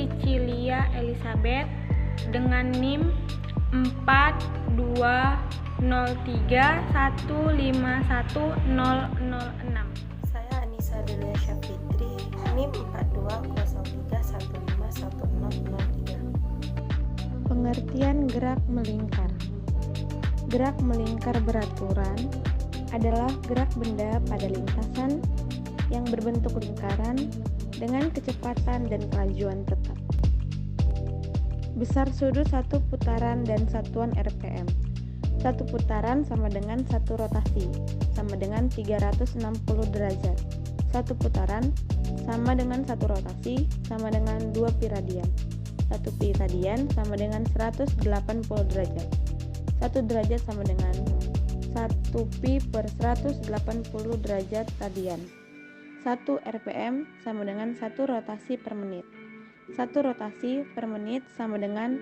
Cicilia Elizabeth dengan NIM 42031510006. Saya Anissa Delia Syafitri, NIM 42031515003. Pengertian gerak melingkar. Gerak melingkar beraturan adalah gerak benda pada lintasan yang berbentuk lingkaran dengan kecepatan dan kelajuan tetap. Besar sudut satu putaran dan satuan RPM. Satu putaran sama dengan satu rotasi, sama dengan 360 derajat. Satu putaran sama dengan satu rotasi, sama dengan 2 pi radian. Satu pi radian sama dengan 180 derajat. Satu derajat sama dengan 1 pi per 180 derajat radian. 1 RPM sama dengan 1 rotasi per menit. 1 rotasi per menit sama dengan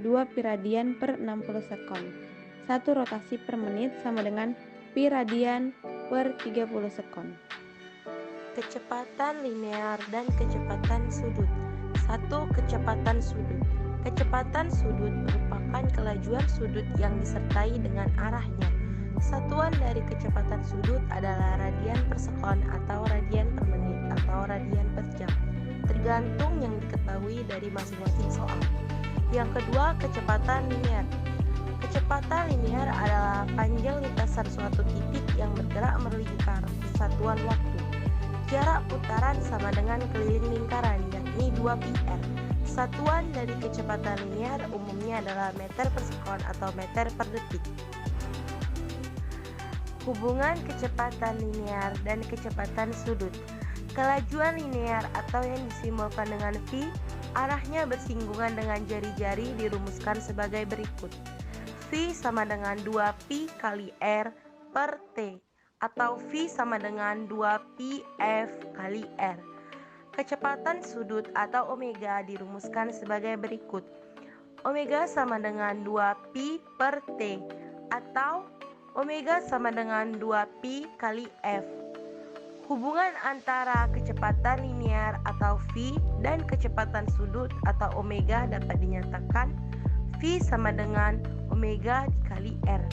2 pi radian per 60 sekon. 1 rotasi per menit sama dengan pi radian per 30 sekon. Kecepatan linear dan kecepatan sudut. 1. Kecepatan sudut. Kecepatan sudut merupakan kelajuan sudut yang disertai dengan arahnya. Satuan dari kecepatan sudut adalah radian per sekon atau radian per menit atau radian per jam, tergantung yang diketahui dari masing-masing soal. Yang kedua, kecepatan linear. Kecepatan linear adalah panjang lintasan suatu titik yang bergerak melingkar satuan waktu. Jarak putaran sama dengan keliling lingkaran, yakni 2 pi r. Satuan dari kecepatan linear umumnya adalah meter per sekon atau meter per detik. Hubungan kecepatan linear dan kecepatan sudut. Kelajuan linear atau yang disimbolkan dengan V, arahnya bersinggungan dengan jari-jari dirumuskan sebagai berikut. V sama dengan 2 pi kali R per T, atau V sama dengan 2 pi F kali R. Kecepatan sudut atau omega dirumuskan sebagai berikut. Omega sama dengan 2 pi per T, atau omega sama dengan 2 pi kali F. Hubungan antara kecepatan linear atau V dan kecepatan sudut atau omega dapat dinyatakan V sama dengan omega dikali R.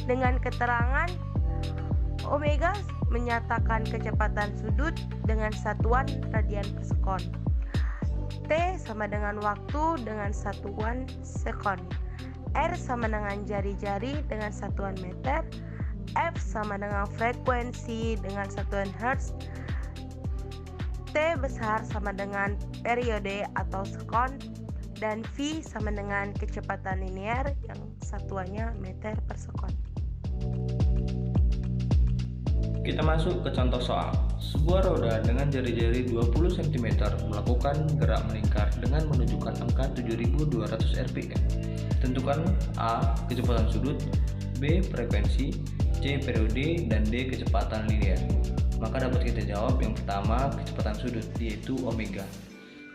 Dengan keterangan omega menyatakan kecepatan sudut dengan satuan radian per sekon. T sama dengan waktu dengan satuan sekon. R sama dengan jari-jari dengan satuan meter, F sama dengan frekuensi dengan satuan hertz, T besar sama dengan periode atau sekon, dan V sama dengan kecepatan linear yang satuannya meter per sekon. Kita masuk ke contoh soal. Sebuah roda dengan jari-jari 20 cm melakukan gerak melingkar dengan menunjukkan angka 7200 rpm. Tentukan A. Kecepatan sudut, B. Frekuensi, C. Periode, dan D. Kecepatan linear. Maka dapat kita jawab yang pertama kecepatan sudut, yaitu omega.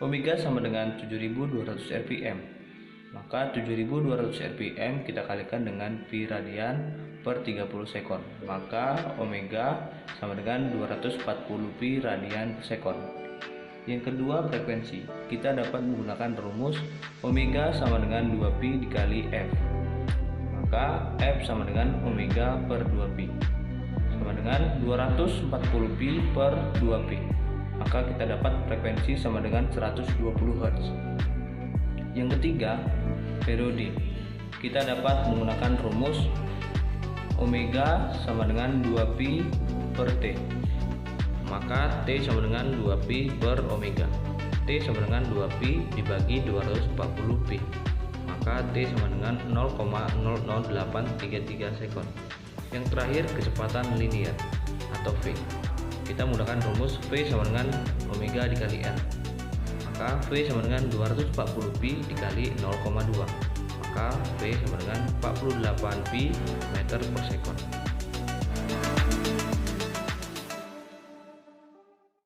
Omega sama dengan 7200 rpm. Maka 7200 rpm kita kalikan dengan pi radian per 30 sekon. Maka omega sama dengan 240 pi radian per sekon. Yang kedua, frekuensi. Kita dapat menggunakan rumus omega sama dengan 2pi dikali F. Maka F sama dengan omega per 2pi, sama dengan 240 pi per 2pi. Maka kita dapat frekuensi sama dengan 120 Hz. Yang ketiga, periode. Kita dapat menggunakan rumus omega sama dengan 2pi per T. Maka T sama dengan 2pi per omega. T sama dengan 2pi dibagi 240 pi. Maka T sama dengan 0,00833 sekon. Yang terakhir, kecepatan linear atau V. Kita menggunakan rumus V sama dengan omega dikali R. Maka V sama dengan 240 pi dikali 0,2. Maka V sama dengan 48 pi meter per sekon.